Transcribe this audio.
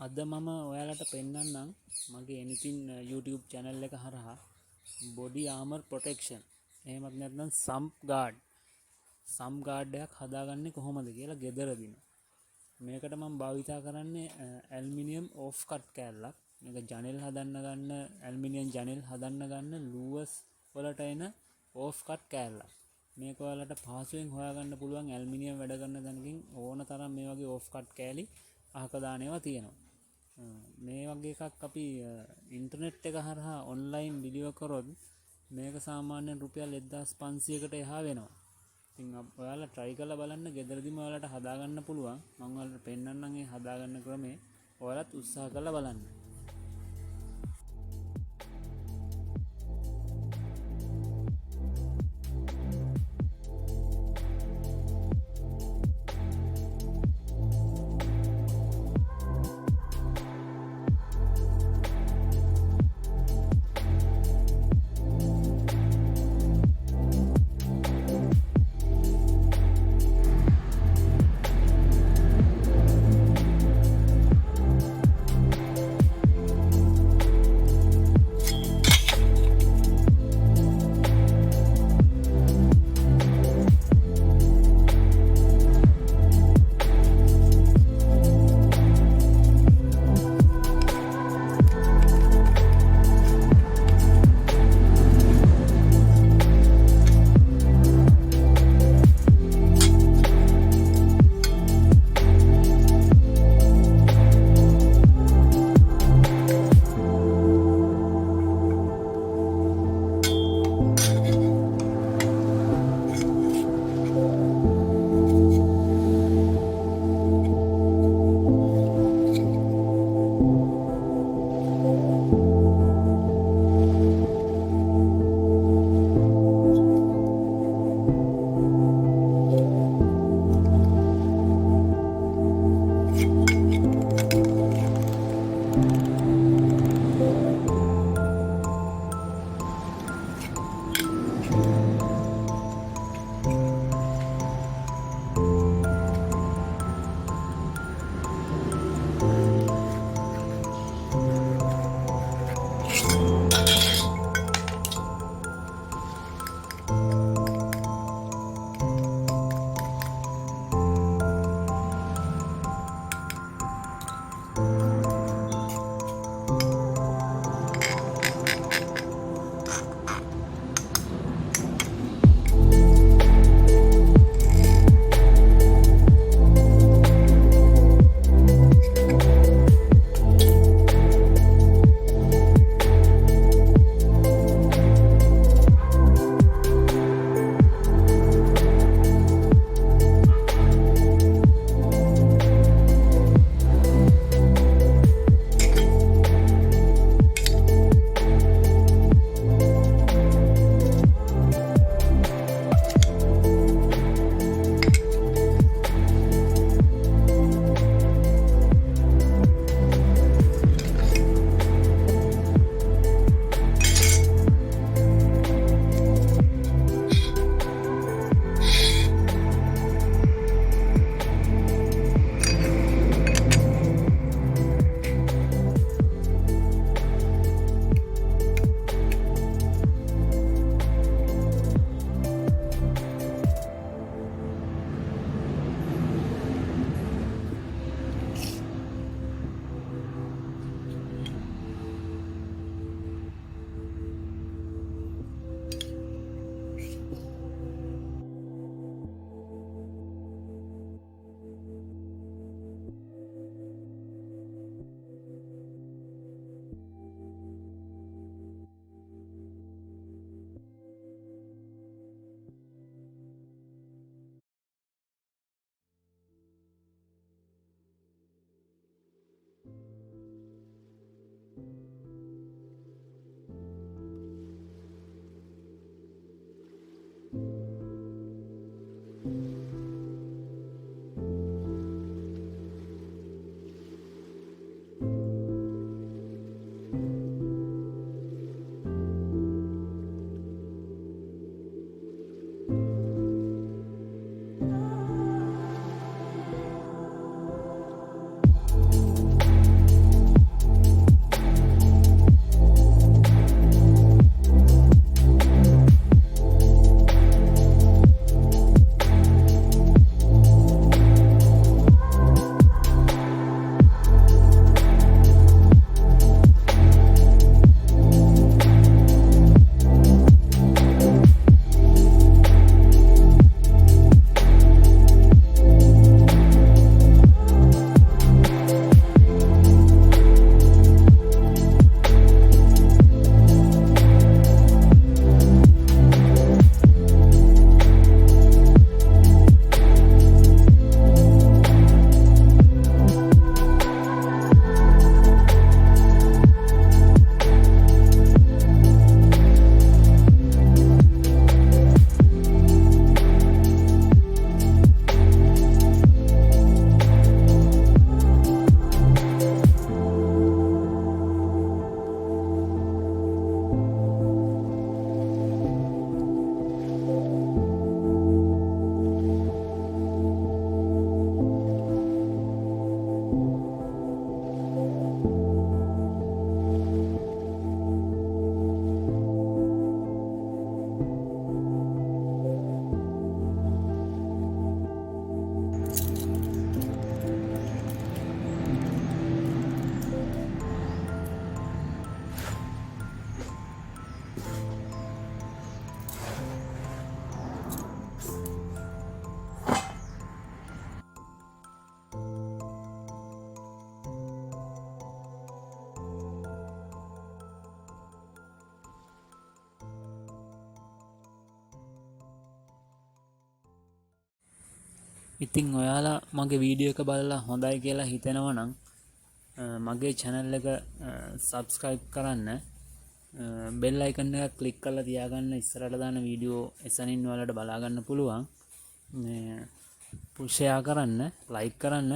අද මම ඔයාලට පෙන්වන්නම් මගේ anything YouTube channel එක හරහා body armor protection එහෙමත් නැත්නම් sump guard එකක් හදාගන්නේ කොහොමද කියලා ගෙදරදීම. මේකට මම භාවිතා කරන්නේ ඇලුමිනියම් ඕෆ් කට් කෑල්ලක්. මේක ජනෙල් හදන්න ගන්න ඇලුමිනියම් ජනෙල් හදන්න ගන්න ලූවස් වලට එන ඕෆ් කට් කෑල්ලක්. මේක ඔයාලට පහසුවෙන් හොයාගන්න පුළුවන් ඇලුමිනියම් වැඩ කරන තැනකින් ඕන තරම් මේ වගේ ඕෆ් කට් කෑලි අහක දාන ඒවා තියෙනවා. මේ වගේ එකක් අපි ඉන්ටර්නෙට් එක හරහා ඔන්ලයින් ඩිලිවර් කරොත් මේක සාමාන්‍යයෙන් රුපියල් 1500කට එහා වෙනවා. ඉතින් ඔයාලා try කරලා බලන්න ගෙදරදීම ඔයාලට හදාගන්න පුළුවන්. මම ඔයාලට පෙන්නන්නම් ඒ හදාගන්න ක්‍රමය. ඔයාලත් උත්සාහ කරලා බලන්න. ඉතින් ඔයාලා මගේ වීඩියෝ එක බලලා හොඳයි කියලා හිතෙනවා නම් මගේ channel එක subscribe කරන්න, bell icon එක click කරලා තියාගන්න. ඉස්සරහට දාන වීඩියෝ එසනින් ඔයාලට බලා ගන්න පුළුවන්. share කරන්න, like කරන්න.